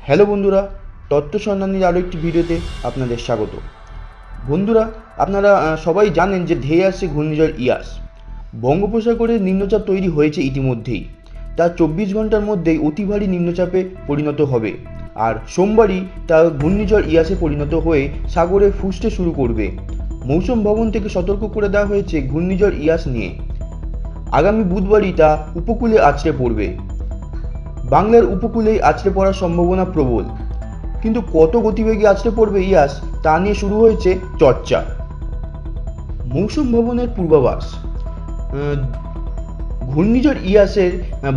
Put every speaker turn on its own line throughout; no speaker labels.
Hello বন্ধুরা, তত্ত্ব সন্ধানীর আরও একটি ভিডিওতে আপনাদের স্বাগত। বন্ধুরা, আপনারা সবাই জানেন যে ধেয়ে আসছে ঘূর্ণিঝড় ইয়াস। বঙ্গোপসাগরে নিম্নচাপ তৈরি হয়েছে ইতিমধ্যেই। তা 24 ঘন্টার মধ্যেই অতি ভারী নিম্নচাপে পরিণত হবে, আর সোমবারই তা ঘূর্ণিঝড় ইয়াসে পরিণত হয়ে সাগরে ফুসতে শুরু করবে। মৌসুম ভবন থেকে সতর্ক করে দেওয়া হয়েছে ঘূর্ণিঝড় ইয়াস নিয়ে। আগামী বুধবারই তা উপকূলে আছড়ে পড়বে। বাংলার উপকূলেই আছড়ে পড়ার সম্ভাবনা প্রবল, কিন্তু কত গতিবেগে আছড়ে পড়বে ইয়াস তা নিয়ে শুরু হয়েছে চর্চা। মৌসুম ভবনের পূর্বাভাস, ঘূর্ণিঝড় ইয়াসের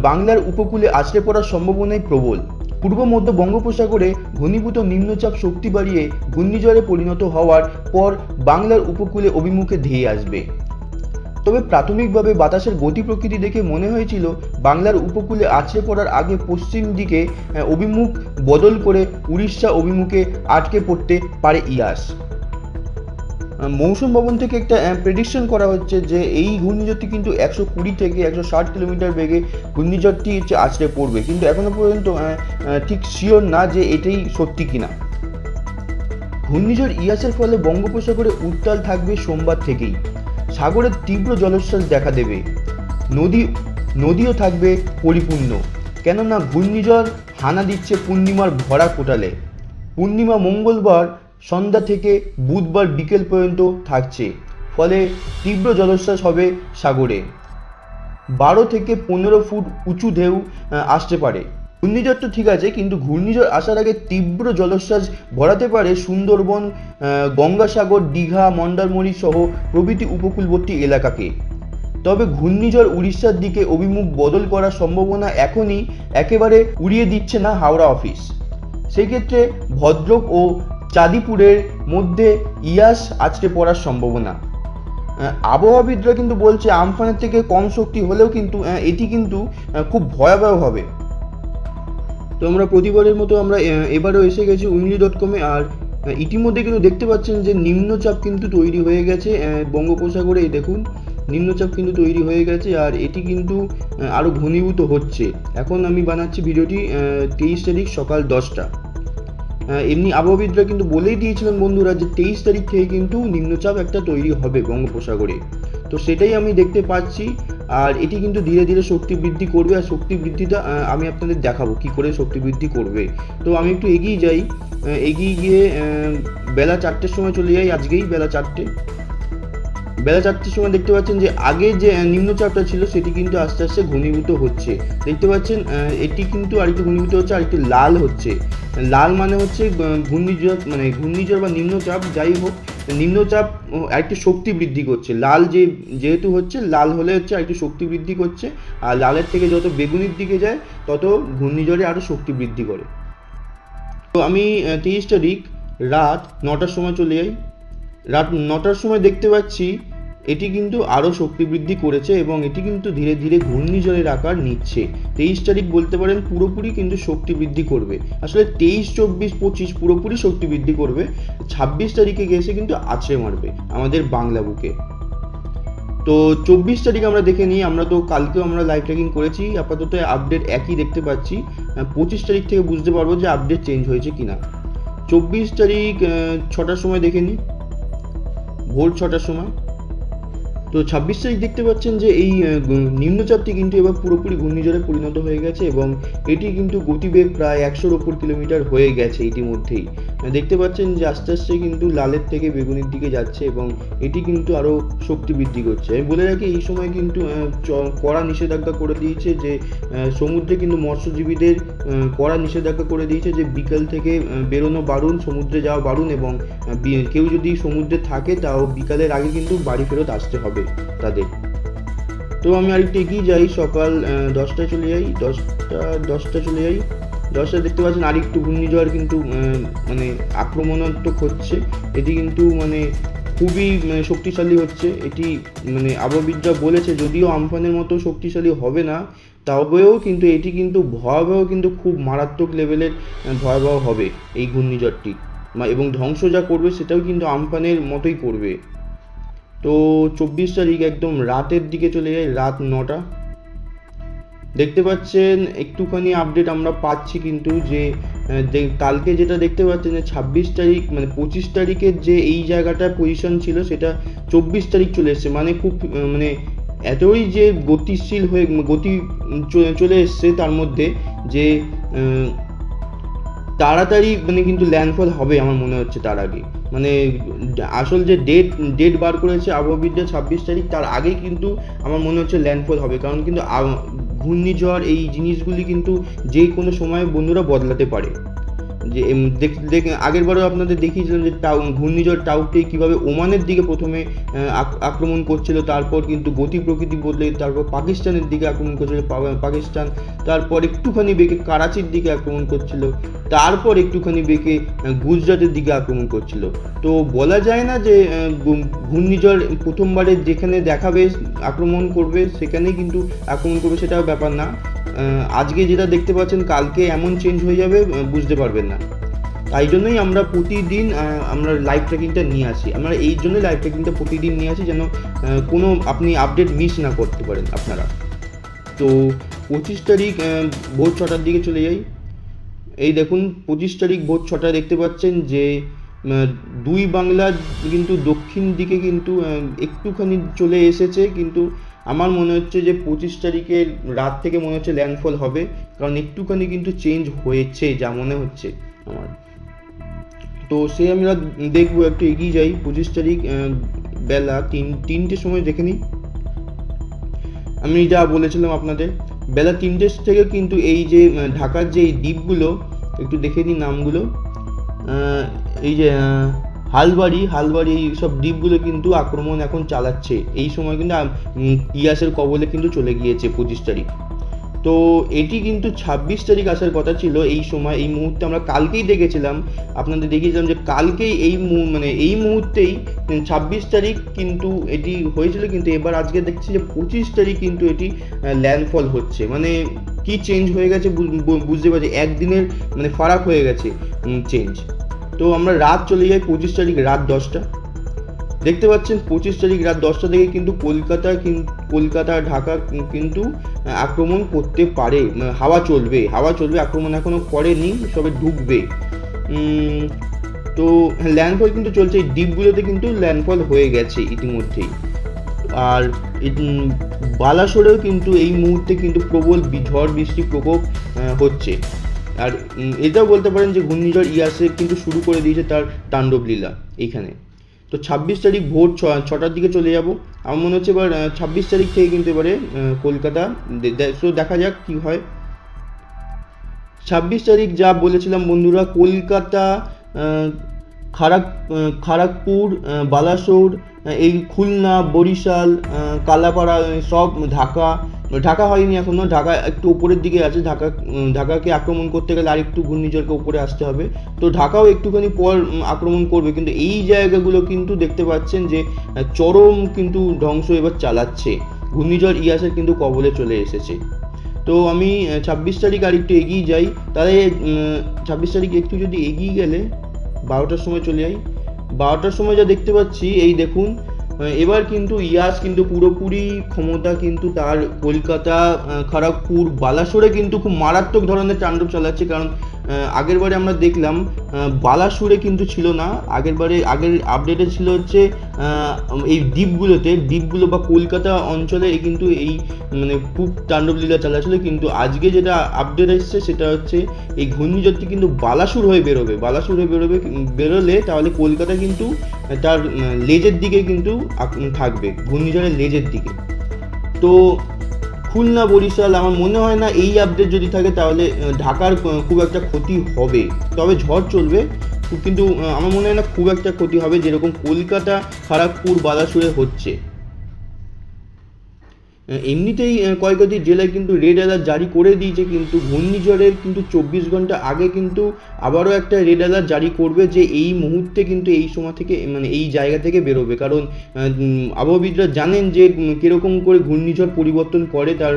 বাংলার উপকূলে আছড়ে পড়ার সম্ভাবনাই প্রবল। পূর্ব মধ্য বঙ্গোপসাগরে ঘনীভূত নিম্নচাপ শক্তি বাড়িয়ে ঘূর্ণিঝড়ে পরিণত হওয়ার পর বাংলার উপকূলে অভিমুখে ধেয়ে আসবে। তবে প্রাথমিকভাবে বাতাসের গতি প্রকৃতি দেখে মনে হয়েছিল বাংলার উপকূলে আছড়ে পড়ার আগে পশ্চিম দিকে অভিমুখ বদল করে উড়িষ্যা অভিমুখে আটকে পড়তে পারে ইয়াস। মৌসুম ভবন থেকে একটা প্রেডিকশন করা হচ্ছে যে এই ঘূর্ণিঝড়টি কিন্তু 120 থেকে 160 কিলোমিটার বেগে ঘূর্ণিঝড়টি আছড়ে পড়বে, কিন্তু এখনো পর্যন্ত ঠিক শিওর না যে এটাই সত্যি কিনা। ঘূর্ণিঝড় ইয়াসের ফলে বঙ্গোপসাগরে উত্তাল থাকবে সোমবার থেকেই। সাগরের তীব্র জলোচ্ছ্বাস দেখা দেবে। নদীও থাকবে পরিপূর্ণ, কেননা ঘূর্ণিঝড় হানা দিচ্ছে পূর্ণিমার ভরা কোটালে। পূর্ণিমা মঙ্গলবার সন্ধ্যা থেকে বুধবার বিকেল পর্যন্ত থাকছে, ফলে তীব্র জলোচ্ছ্বাস হবে সাগরে। 12 থেকে 15 ফুট উঁচু ঢেউ আসতে পারে। ঘূর্ণিঝড় তো ঠিক আছে, কিন্তু ঘূর্ণিঝড় আসার আগে তীব্র জলোচ্ছ্বাস ভরাতে পারে সুন্দরবন, গঙ্গাসাগর, দীঘা, মন্দারমণি সহ প্রভৃতি উপকূলবর্তী এলাকাকে। তবে ঘূর্ণিঝড় উড়িষ্যার দিকে অভিমুখ বদল করার সম্ভাবনা এখনই একেবারে উড়িয়ে দিচ্ছে না হাওড়া অফিস। সেক্ষেত্রে ভদ্রক ও চাঁদিপুরের মধ্যে ইয়াস আছড়ে পড়ার সম্ভাবনা। আবহাওয়াবিদরা কিন্তু বলছে আমফানের থেকে কম শক্তি হলেও কিন্তু এটি কিন্তু খুব ভয়াবহ হবে। তো আমরা প্রতিবারের মতো আমরা এবারও এসে গেছি উইংলি.com-এ, আর ইতিমধ্যে কিন্তু দেখতে পাচ্ছেন যে নিম্নচাপ কিন্তু তৈরি হয়ে গেছে বঙ্গোপসাগরে। এই দেখুন, নিম্নচাপ কিন্তু তৈরি হয়ে গেছে, আর এটি কিন্তু আরও ঘনীভূত হচ্ছে। এখন আমি বানাচ্ছি ভিডিওটি 23 তারিখ সকাল 10টা। এমনি আবহাওয়াবিদরা কিন্তু বলেই দিয়েছিলেন বন্ধুরা যে 23 তারিখ থেকে কিন্তু নিম্নচাপ একটা তৈরি হবে বঙ্গোপসাগরে। তো সেটাই আমি দেখতে পাচ্ছি, আর এটি কিন্তু ধীরে ধীরে শক্তি বৃদ্ধি করবে, আর শক্তি বৃদ্ধিটা আমি আপনাদের দেখাবো কি করে শক্তি বৃদ্ধি করবে। তো আমি একটু এগিয়ে যাই, এগিয়ে গিয়ে বেলা 4টের সময় চলে যাই। আজকেই বেলা 4টের সময় দেখতে পাচ্ছেন যে আগে যে নিম্নচাপটা ছিল সেটি কিন্তু আস্তে আস্তে ঘনীভূত হচ্ছে। দেখতে পাচ্ছেন এটি কিন্তু আরেকটু ঘনীভূত হচ্ছে, আরেকটু লাল হচ্ছে। লাল মানে হচ্ছে ঘূর্ণিঝড় বা নিম্নচাপ, যাই হোক নিম্নচাপ আরেকটু শক্তি বৃদ্ধি করছে। লাল যেহেতু হচ্ছে, লাল হলে হচ্ছে আরেকটু শক্তি বৃদ্ধি করছে, আর লালের থেকে যত বেগুনির দিকে যায় তত ঘূর্ণিঝড়ে আরও শক্তি বৃদ্ধি করে। তো আমি 23 তারিখ রাত 9টার সময় চলে যাই। রাত 9টার সময় দেখতে পাচ্ছি এটি কিন্তু আরও শক্তি বৃদ্ধি করেছে, এবং এটি কিন্তু ধীরে ধীরে ঘূর্ণিঝড়ের আকার নিচ্ছে। 23 তারিখ বলতে পারেন পুরোপুরি কিন্তু শক্তি বৃদ্ধি করবে। আসলে 23, 24, 25 পুরোপুরি শক্তি বৃদ্ধি করবে। 26 তারিখে গেছে কিন্তু আছড়ে মারবে আমাদের বাংলা বুকে। তো 24 তারিখ আমরা দেখে নিই। আমরা তো কালকেও আমরা লাইভ ট্র্যাকিং করেছি, আপাতত আপডেট একই দেখতে পাচ্ছি। 25 তারিখ থেকে বুঝতে পারবো যে আপডেট চেঞ্জ হয়েছে কিনা। 24 তারিখ 6টার সময় দেখে নিই, ভোর 6টার সময়। তো 26 তারিখ দেখতে পাচ্ছেন যে এই নিম্নচাপটি কিন্তু এবার পুরোপুরি ঘূর্ণিঝড়ে পরিণত হয়ে গেছে, এবং এটি কিন্তু গতিবেগ প্রায় 100-র ওপর কিলোমিটার হয়ে গেছে ইতিমধ্যেই। দেখতে পাচ্ছেন যে আস্তে আস্তে কিন্তু লালের থেকে বেগুনির দিকে যাচ্ছে, এবং এটি কিন্তু আরও শক্তি বৃদ্ধি করছে। আমি বলে রাখি এই সময় কিন্তু কড়া নিষেধাজ্ঞা করে দিয়েছে, যে সমুদ্রে কিন্তু মৎস্যজীবীদের কড়া নিষেধাজ্ঞা করে দিয়েছে যে বিকেল থেকে বেরোনো বারণ, সমুদ্রে যাওয়া বারণ, এবং কেউ যদি সমুদ্রে থাকে তাও বিকালের আগে কিন্তু বাড়ি ফেরত আসতে হবে তাদের। তো আমি আরেকটু এগিয়ে যাই, সকাল 10টায় চলে যাই। 10টা চলে যাই। 10টায় দেখতে পাচ্ছেন আরেকটু ঘূর্ণিঝড় কিন্তু আক্রমণাত্মক হচ্ছে। এটি কিন্তু খুবই শক্তিশালী হচ্ছে। এটি আবহাওয়াবিদরা বলেছে যদিও আমফানের মতো শক্তিশালী হবে না, তবেও কিন্তু এটি কিন্তু ভয়াবহ, কিন্তু খুব মারাত্মক লেভেলের ভয়াবহ হবে এই ঘূর্ণিঝড়টি, এবং ধ্বংস যা করবে সেটাও কিন্তু আমফানের মতোই করবে। তো 24 তারিখ একদম রাতের দিকে চলে যায়, রাত 9টা। দেখতে পাচ্ছেন একটুখানি আপডেট আমরা পাচ্ছি কিন্তু যে কালকে যেটা দেখতে পাচ্ছেন যে 26 তারিখ মানে 25 তারিখের যে এই জায়গাটা পজিশন ছিল সেটা 24 তারিখ চলে এসছে, মানে খুব মানে এতই যে গতিশীল হয়ে গতি চলে এসছে তার মধ্যে যে তাড়াতাড়ি মানে কিন্তু ল্যান্ডফল হবে আমার মনে হচ্ছে তার আগে, মানে আসল যে ডেট বার করেছে আবহাওয়াবিদরা 26 তারিখ, তার আগেই কিন্তু আমার মনে হচ্ছে ল্যান্ডফল হবে। কারণ কিন্তু ঘূর্ণিঝড় এই জিনিসগুলি কিন্তু যে কোনো সময় বন্ধুরা বদলাতে পারে। যে আগের বারেও আপনাদের দেখিয়েছিলাম যে ঘূর্ণিঝড় টাউটে কীভাবে ওমানের দিকে প্রথমে আক্রমণ করছিল, তারপর কিন্তু গতি প্রকৃতি বদলে তারপর পাকিস্তানের দিকে আক্রমণ করছিল পাকিস্তান, তারপর একটুখানি বেঁকে করাচির দিকে আক্রমণ করছিল, তারপর একটুখানি বেঁকে গুজরাটের দিকে আক্রমণ করছিল। তো বলা যায় না যে ঘূর্ণিঝড় প্রথমবারে যেখানে দেখাবে আক্রমণ করবে সেখানেই কিন্তু আক্রমণ করবে, সেটাও ব্যাপার না। আজকে যেটা দেখতে পাচ্ছেন কালকে এমন চেঞ্জ হয়ে যাবে বুঝতে পারবেন না। তাই জন্যই আমরা প্রতিদিন আমরা লাইভ ট্র্যাকিংটা নিয়ে আসি, আমরা এই জন্যই লাইভ ট্র্যাকিংটা প্রতিদিন নিয়ে আসি যেন কোনো আপনি আপডেট মিস না করতে পারেন আপনারা। তো 25 তারিখ ভোর 6টার দিকে চলে যাই। এই দেখুন 25 তারিখ ভোর 6টায় দেখতে পাচ্ছেন যে দুই বাংলার কিন্তু দক্ষিণ দিকে কিন্তু একটুখানি চলে এসেছে, কিন্তু আমার মনে হচ্ছে যে 25 তারিখের রাত থেকে মনে হচ্ছে ল্যান্ডফল হবে, কারণ একটুখানি কিন্তু চেঞ্জ হয়েছে যা মনে হচ্ছে আমার। তো সে আমরা দেখবো, একটু এগিয়ে যাই। 25 তারিখ বেলা 3টের সময় দেখে নিই। আমি যা বলেছিলাম আপনাদের বেলা 3টে থেকে কিন্তু এই যে ঢাকার যে এই দ্বীপগুলো একটু দেখে নিই নামগুলো, এই যে হালবাড়ি এই সব দ্বীপগুলো কিন্তু আক্রমণ এখন চালাচ্ছে এই সময়, কিন্তু ইয়াসের কবলে কিন্তু চলে গিয়েছে 25 তারিখ। তো এটি কিন্তু 26 তারিখ আসার কথা ছিল এই সময়, এই মুহূর্তে আমরা কালকেই দেখেছিলাম, আপনাদের দেখিয়েছিলাম যে কালকেই মানে এই মুহূর্তেই 26 তারিখ কিন্তু এটি হয়েছিল, কিন্তু এবার আজকে দেখছি যে 25 তারিখ কিন্তু এটি ল্যান্ডফল হচ্ছে। মানে কি চেঞ্জ হয়ে গেছে বুঝতে পারছি, একদিনের মানে ফারাক হয়ে গেছে চেঞ্জ। তো আমরা রাত চলে যাই 25 তারিখ রাত 10টা। দেখতে পাচ্ছেন 25 তারিখ রাত 10টা থেকে কিন্তু কলকাতা ঢাকা কিন্তু আক্রমণ করতে পারে, হাওয়া চলবে আক্রমণ এখনো করেনি, সবে ঢুকবে। তো ল্যান্ডফল কিন্তু চলছে, এই দ্বীপগুলোতে কিন্তু ল্যান্ডফল হয়ে গেছে ইতিমধ্যেই। আর বালাসোরেও কিন্তু এই মুহূর্তে কিন্তু প্রবল ঝড় বৃষ্টি প্রকোপ হচ্ছে। আর এটাও বলতে পারেন যে ঘূর্ণিঝড় ইয়াসে কিন্তু শুরু করে দিয়েছে তার তাণ্ডব লীলা এইখানে। তো 26 তারিখ ভোর 6টার দিকে চলে যাব। আমার মনে হচ্ছে এবার 26 তারিখ থেকে কিন্তু এবারে কলকাতা দেখা যাক কি হয়। 26 তারিখ যা বলেছিলাম বন্ধুরা, কলকাতা, খড়গপুর, বালাসোর, এই খুলনা, বরিশাল, কালাপাড়া, সব ঢাকা হয়নি এখনো, ঢাকা একটু উপরের দিকে আছে। ঢাকাকে আক্রমণ করতে গেলে আরেকটু ঘূর্ণিঝড়কে উপরে আসতে হবে, তো ঢাকাও একটুখানি পর আক্রমণ করবে। কিন্তু এই জায়গাগুলো কিন্তু দেখতে পাচ্ছেন যে চরম কিন্তু ধ্বংস এবার চালাচ্ছে, ঘূর্ণিঝড় ইয়াসের কিন্তু কবলে চলে এসেছে। তো আমি 26 তারিখ আর একটু এগিয়ে যাই, তাহলে 26 তারিখ একটু যদি এগিয়ে গেলে 12টার সময় চলে যাই। 12টার সময় যা দেখতে পাচ্ছি, এই দেখুন এবার কিন্তু ইয়াস কিন্তু পুরোপুরি ক্ষমতা কিন্তু তার কলকাতা, খড়গপুর, বালাসোরে কিন্তু খুব মারাত্মক ধরনের তাণ্ডব চালাচ্ছে। কারণ আগেরবারে আমরা দেখলাম বালাসোরে কিন্তু ছিল না, আগের আপডেটে ছিল হচ্ছে এই দ্বীপগুলো বা কলকাতা অঞ্চলে কিন্তু এই মানে খুব তাণ্ডব লীলা চালাচ্ছিল। কিন্তু আজকে যেটা আপডেট এসছে সেটা হচ্ছে এই ঘূর্ণিঝড়টি কিন্তু বালাসোর হয়ে বেরোলে তাহলে কলকাতা কিন্তু তার লেজের দিকে কিন্তু থাকবে, ঘূর্ণিঝড়ের লেজের দিকে। তো খুলনা, বরিশাল, আমার মনে হয় না এই আপডেট যদি থাকে তাহলে ঢাকার খুব একটা ক্ষতি হবে, তবে ঝড় চলবে, কিন্তু আমার মনে হয় না খুব একটা ক্ষতি হবে যেরকম কলকাতা, খড়গপুর, বালাসোরে হচ্ছে। এমনিতেই কয়েকটি জেলায় কিন্তু রেড অ্যালার্ট জারি করে দিয়েছে, কিন্তু ঘূর্ণিঝড়ের কিন্তু 24 ঘন্টা আগে কিন্তু আবারও একটা রেড অ্যালার্ট জারি করবে যে এই মুহূর্তে কিন্তু এই সময় থেকে মানে এই জায়গা থেকে বেরোবে। কারণ আবহাওয়াবিদরা জানেন যে কীরকম করে ঘূর্ণিঝড় পরিবর্তন করে, তার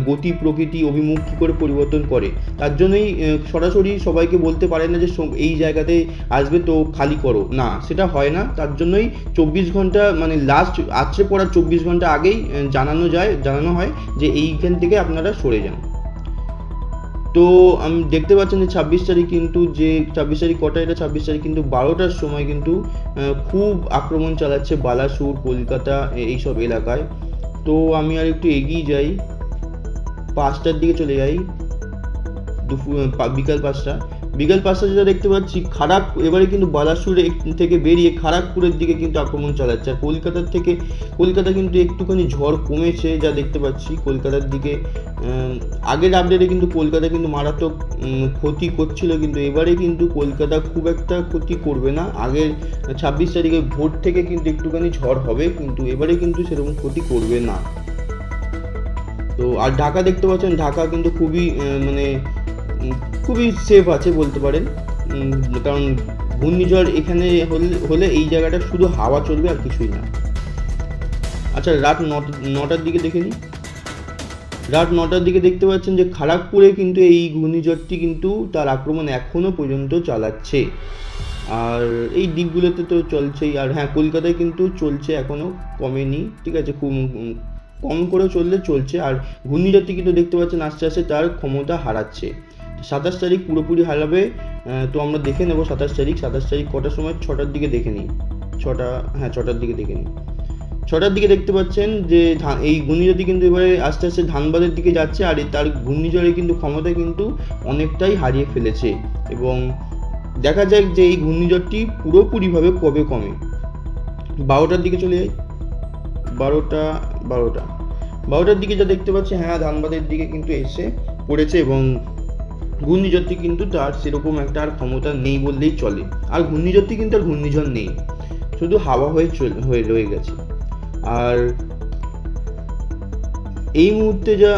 গতি প্রকৃতি অভিমুখ কী করে পরিবর্তন করে। তার জন্যই সরাসরি সবাইকে বলতে পারে না যে এই জায়গাতে আসবে তো খালি করো, না, সেটা হয় না। তার জন্যই 24 ঘন্টা মানে লাস্ট আছড়ে পড়ার 24 ঘন্টা আগেই জানানো যায় জানানো হয় যে এইখান থেকে আপনারা সরে যান। তো আমি দেখতে পাচ্ছেন যে 26 তারিখ কিন্তু, যে 26 তারিখ কটা, এটা 26 তারিখ কিন্তু 12টার সময় কিন্তু খুব আক্রমণ চালাচ্ছে বালাসুর, কলকাতা এইসব এলাকায়। তো আমি আর একটু এগিয়ে যাই, 5টার দিকে চলে যাই, বিকাল 5টা যেটা দেখতে পাচ্ছি, এবারে কিন্তু বালাসুর থেকে বেরিয়ে খড়গপুরের দিকে কিন্তু আক্রমণ চালাচ্ছে। আর কলকাতা কিন্তু একটুখানি ঝড় কমেছে যা দেখতে পাচ্ছি কলকাতার দিকে। আগের আপডেটে কিন্তু কলকাতা কিন্তু মারাত্মক ক্ষতি করছিল, কিন্তু এবারে কিন্তু কলকাতা খুব একটা ক্ষতি করবে না। আগের 26 তারিখে ভোর থেকে কিন্তু একটুখানি ঝড় হবে, কিন্তু এবারে কিন্তু সেরকম ক্ষতি করবে না। তো আর ঢাকা দেখতে পাচ্ছেন, ঢাকা কিন্তু খুবই সেফ আছে বলতে পারেন, কারণ ঘূর্ণিঝড় এখানে হলে এই জায়গাটা শুধু হাওয়া চলবে আর কিছুই না। আচ্ছা, রাত 9টার দিকে দেখে নিই। রাত 9টার দিকে দেখতে পাচ্ছেন যে খড়গপুরে কিন্তু এই ঘূর্ণিঝড়টি কিন্তু তার আক্রমণ এখনো পর্যন্ত চালাচ্ছে। আর এই দ্বীপগুলোতে তো চলছেই। আর হ্যাঁ, কলকাতায় কিন্তু চলছে, এখনো কমেনি, ঠিক আছে, খুব কম করে চলছে। আর ঘূর্ণিঝড়টি কিন্তু দেখতে পাচ্ছেন আস্তে আস্তে তার ক্ষমতা হারাচ্ছে। 27 তারিখ পুরোপুরি হারাবে। তো আমরা দেখে নেব 27 তারিখ কটার সময়, 6টার দিকে দেখে নিই। 6টার দিকে দেখে নিই। 6টার দিকে দেখতে পাচ্ছেন যে এই ঘূর্ণিঝড়টি কিন্তু এবারে আস্তে আস্তে ধানবাদের দিকে যাচ্ছে। আর তার ঘূর্ণিঝড়ে কিন্তু ক্ষমতা কিন্তু অনেকটাই হারিয়ে ফেলেছে। এবং দেখা যাক যে এই ঘূর্ণিঝড়টি পুরোপুরিভাবে কবে কমে। 12টার দিকে চলে যাই। 12টার দিকে যা দেখতে পাচ্ছি, হ্যাঁ, ধানবাদের দিকে কিন্তু এসে পড়েছে এবং ঘূর্ণিঝড়টি কিন্তু তার সেরকম একটা আর ক্ষমতা নেই বললেই চলে। আর ঘূর্ণিঝড়টি কিন্তু আর ঘূর্ণিঝড় নেই, শুধু হাওয়া হয়ে রয়ে গেছে। আর এই মুহূর্তে যা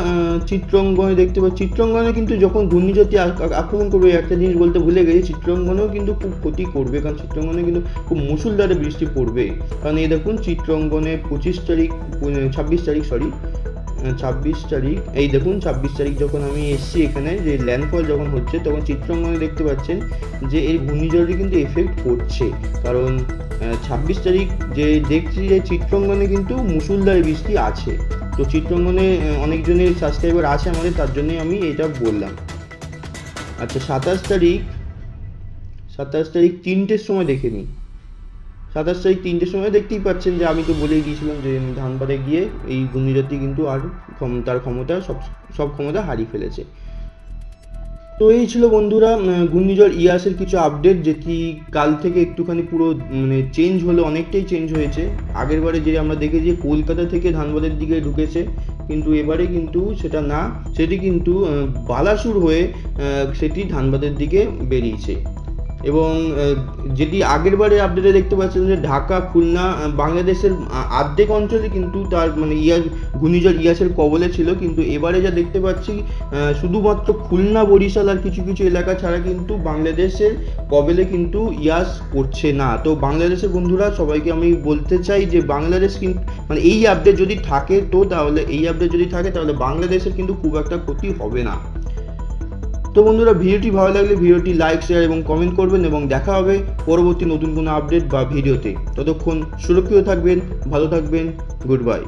চিত্রঙ্গনে দেখতে পাচ্ছি, চিত্রঙ্গনে কিন্তু যখন ঘূর্ণিঝড়টি আক্রমণ করবে, একটা জিনিস বলতে ভুলে গেছি, চিত্রঙ্গনেও কিন্তু খুব ক্ষতি করবে, কারণ চিত্রঙ্গনে কিন্তু খুব মুষলধারে বৃষ্টি পড়বে। কারণ এই দেখুন চিত্রঙ্গনে 26 তারিখ, এই দেখুন 26 তারিখ যখন আমি এসছি এখানে, যে ল্যান্ডফল যখন হচ্ছে, তখন চিত্রঙ্গনে দেখতে পাচ্ছেন যে এই ঘূর্ণিঝড়টি কিন্তু এফেক্ট করছে। কারণ 26 তারিখ যে দেখছি যে চিত্রঙ্গনে কিন্তু মুষলধারে বৃষ্টি আছে। তো চিত্রঙ্গনে অনেকজনের সাবস্ক্রাইবার আছে আমাদের, তার জন্যই আমি এটা বললাম। আচ্ছা, 27 তারিখ 3টের সময় দেখে নিই। 27 তারিখ 3টের সময় দেখতেই পাচ্ছেন যে আমি তো বলেই দিয়েছিলাম যে ধানবাদে গিয়ে এই ঘূর্ণিঝড়টি কিন্তু আর তার ক্ষমতা সব ক্ষমতা হারিয়ে ফেলেছে। তো এই ছিল বন্ধুরা ঘূর্ণিঝড় ইয়াসের কিছু আপডেট, যেটি কাল থেকে একটুখানি পুরো চেঞ্জ হলো, অনেকটাই চেঞ্জ হয়েছে। আগের বারে যে আমরা দেখেছি কলকাতা থেকে ধানবাদের দিকে ঢুকেছে, কিন্তু এবারে কিন্তু সেটা না, সেটি কিন্তু বালাসুর হয়ে সেটি ধানবাদের দিকে বেরিয়েছে। এবং যেটি আগের বারে আপডেটে দেখতে পাচ্ছেন যে ঢাকা, খুলনা, বাংলাদেশের অর্ধেক অঞ্চলে কিন্তু তার ঘূর্ণিঝড় ইয়াসের কবলে ছিল, কিন্তু এবারে যা দেখতে পাচ্ছি শুধুমাত্র খুলনা, বরিশাল আর কিছু কিছু এলাকা ছাড়া কিন্তু বাংলাদেশের কবলে কিন্তু ইয়াস পড়ছে না। তো বাংলাদেশের বন্ধুরা সবাইকে আমি বলতে চাই যে বাংলাদেশ কিন্তু এই আপডেট যদি থাকে, তাহলে বাংলাদেশের কিন্তু খুব একটা ক্ষতি হবে না। তো বন্ধুরা, ভিডিওটি ভালো লাগলে ভিডিওটি লাইক, শেয়ার এবং কমেন্ট করবেন, এবং দেখা হবে পরবর্তী নতুন কোনো আপডেট বা ভিডিওতে। ততক্ষণ সুরক্ষিত থাকবেন, ভালো থাকবেন, গুড বাই।